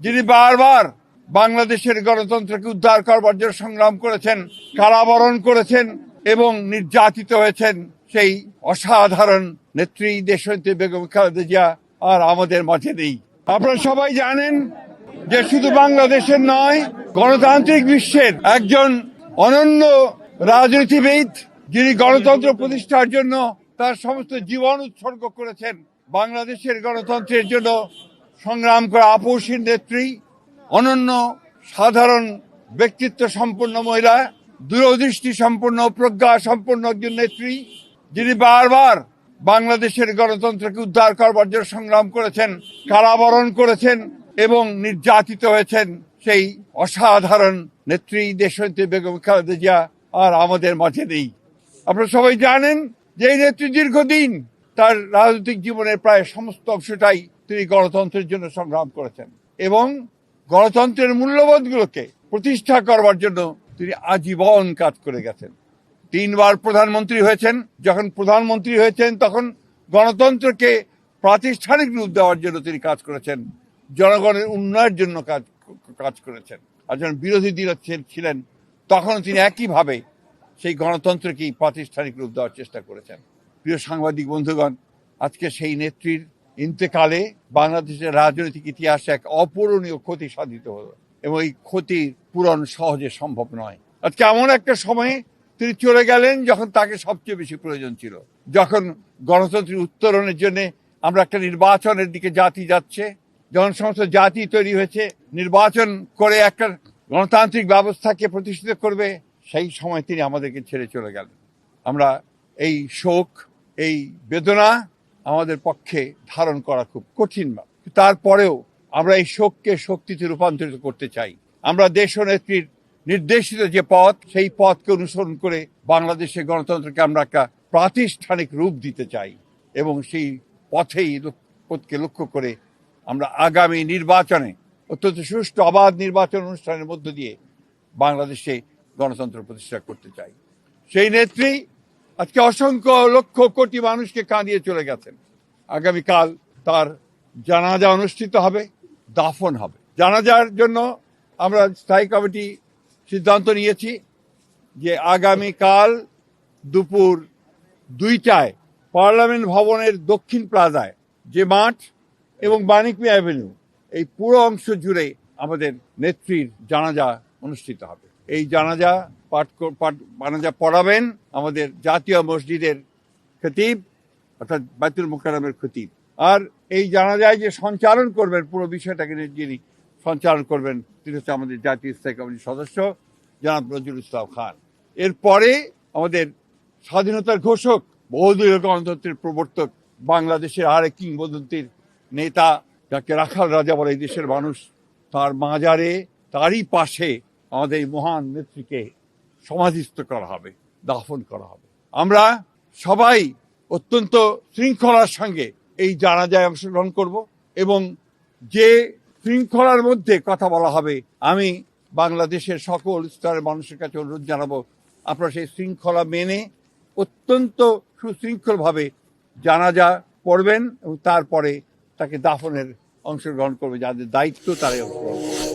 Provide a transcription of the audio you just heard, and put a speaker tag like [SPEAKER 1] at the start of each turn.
[SPEAKER 1] যিনি বারবার বাংলাদেশের গণতন্ত্রকে উদ্ধার করবার জন্য সংগ্রাম করেছেন, কারাবরণ করেছেন এবং নির্যাতিত হয়েছেন, সেই অসাধারণ নেত্রী দেশনেত্রী বেগম খালেদা জিয়া আর আমাদের মাঝে নেই। আপনারা সবাই জানেন যে শুধু বাংলাদেশের নয়, গণতান্ত্রিক বিশ্বের একজন অনন্য রাজনীতিবিদ, যিনি গণতন্ত্র প্রতিষ্ঠার জন্য তার সমস্ত জীবন উৎসর্গ করেছেন। বাংলাদেশের গণতন্ত্রের জন্য সংগ্রাম করা আপসীর নেত্রী, অনন্য সাধারণ ব্যক্তিত্ব সম্পন্ন মহিলা, দূরদৃষ্টি সম্পন্ন প্রজ্ঞা সম্পন্ন একজন নেত্রী, যিনি বারবার বাংলাদেশের গণতন্ত্রকে উদ্ধার করবার জন্য সংগ্রাম করেছেন, কারাবরণ করেছেন এবং নির্যাতিত হয়েছেন, সেই অসাধারণ নেত্রী দেশনেত্রী বেগম খালেদা জিয়া আর আমাদের মাঝে নেই। আপনারা সবাই জানেন যে এই নেত্রী দীর্ঘদিন তার রাজনৈতিক জীবনের প্রায় সমস্ত অংশটাই তিনি গণতন্ত্রের জন্য সংগ্রাম করেছেন এবং গণতন্ত্রের মূল্যবোধগুলোকে প্রতিষ্ঠা করবার জন্য তিনি আজীবন কাজ করে গেছেন। 3 বার প্রধানমন্ত্রী হয়েছেন। যখন প্রধানমন্ত্রী হয়েছেন তখন গণতন্ত্রকে প্রাতিষ্ঠানিক রূপ দেওয়ার জন্য তিনি কাজ করেছেন, জনগণের উন্নয়নের জন্য কাজ করেছেন। আর যখন বিরোধী দল ছিলেন তখন তিনি একইভাবে সেই গণতন্ত্রকেই প্রাতিষ্ঠানিক রূপ দেওয়ার চেষ্টা করেছেন। প্রিয় সাংবাদিক বন্ধুগণ, আজকে সেই নেত্রীর ইন্তেকালে বাংলাদেশের রাজনৈতিক ইতিহাসে এক অপূরণীয় ক্ষতি সাধিত হলো এবং এই ক্ষতির পূরণ সহজে সম্ভব নয়। আজকে এমন একটা সময়ে তিনি চলে গেলেন যখন তাকে সবচেয়ে বেশি প্রয়োজন ছিল, যখন গণতন্ত্রের উত্তরণের জন্য আমরা একটা নির্বাচনের দিকে জাতি যাচ্ছে, যখন সমস্ত জাতি তৈরি হয়েছে নির্বাচন করে একটা গণতান্ত্রিক ব্যবস্থাকে প্রতিষ্ঠিত করবে, সেই সময় তিনি আমাদেরকে ছেড়ে চলে গেলেন। আমরা এই শোক, এই বেদনা আমাদের পক্ষে ধারণ করা খুব কঠিন। তারপরেও আমরা এই শোককে শক্তিতে রূপান্তরিত করতে চাই। আমরা দেশনেত্রীর নির্দেশিত যে পথ, সেই পথকে অনুসরণ করে বাংলাদেশের গণতন্ত্রকে আমরা একটা প্রাতিষ্ঠানিক রূপ দিতে চাই এবং সেই পথকে লক্ষ্য করে আমরা আগামী নির্বাচনে অত্যন্ত সুষ্ঠু অবাধ নির্বাচন অনুষ্ঠানের মধ্য দিয়ে বাংলাদেশে গণতন্ত্র প্রতিষ্ঠা করতে চাই। সেই নেত্রী আজকে অসংখ্য লক্ষ কোটি মানুষকে কাঁদিয়ে চলে গেছেন। আগামীকাল তার জানাজা অনুষ্ঠিত হবে, দাফন হবে। জানাজার জন্য আমরা স্থায়ী কমিটি সিদ্ধান্ত নিয়েছি যে আগামীকাল দুপুর 2টায় পার্লামেন্ট ভবনের দক্ষিণ প্লাজায় যে মাঠ এবং বাণিজ্য অ্যাভিনিউ, এই পুরো অংশ জুড়ে আমাদের নেত্রীর জানাজা অনুষ্ঠিত হবে। এই জানাজা পড়াবেন আমাদের জাতীয় মসজিদের খতিব, অর্থাৎ বাইতুল মুকাররমের খতিব। আর এই জানাজায় যে সঞ্চালন করবেন, পুরো বিষয়টাকে যিনি সঞ্চালন করবেন, তিনি হচ্ছে আমাদের জাতীয় স্থায়ী কমিটির সদস্য জনাব নজরুল ইসলাম খান। এরপরে আমাদের স্বাধীনতার ঘোষক, বহুদলীয় গণতন্ত্রের প্রবর্তক, বাংলাদেশের আরেক কিংবদন্তির নেতা, যাকে রাখাল রাজা বলে এই দেশের মানুষ, তার মাজারে, তারই পাশে আমাদের এই মহান নেত্রীকে সমাধিস্থ করা হবে, দাফন করা হবে। আমরা সবাই অত্যন্ত শৃঙ্খলার সঙ্গে এই জানাজায় অংশগ্রহণ করব এবং যে শৃঙ্খলার মধ্যে কথা বলা হবে, আমি বাংলাদেশের সকল স্তরের মানুষের কাছে অনুরোধ জানাবো, আপনারা সেই শৃঙ্খলা মেনে অত্যন্ত সুশৃঙ্খলভাবে জানাজা পড়বেন এবং তারপরে তাকে দাফনের অংশগ্রহণ করবে। যাদের দায়িত্ব তারাই অংশগ্রহণ করবে।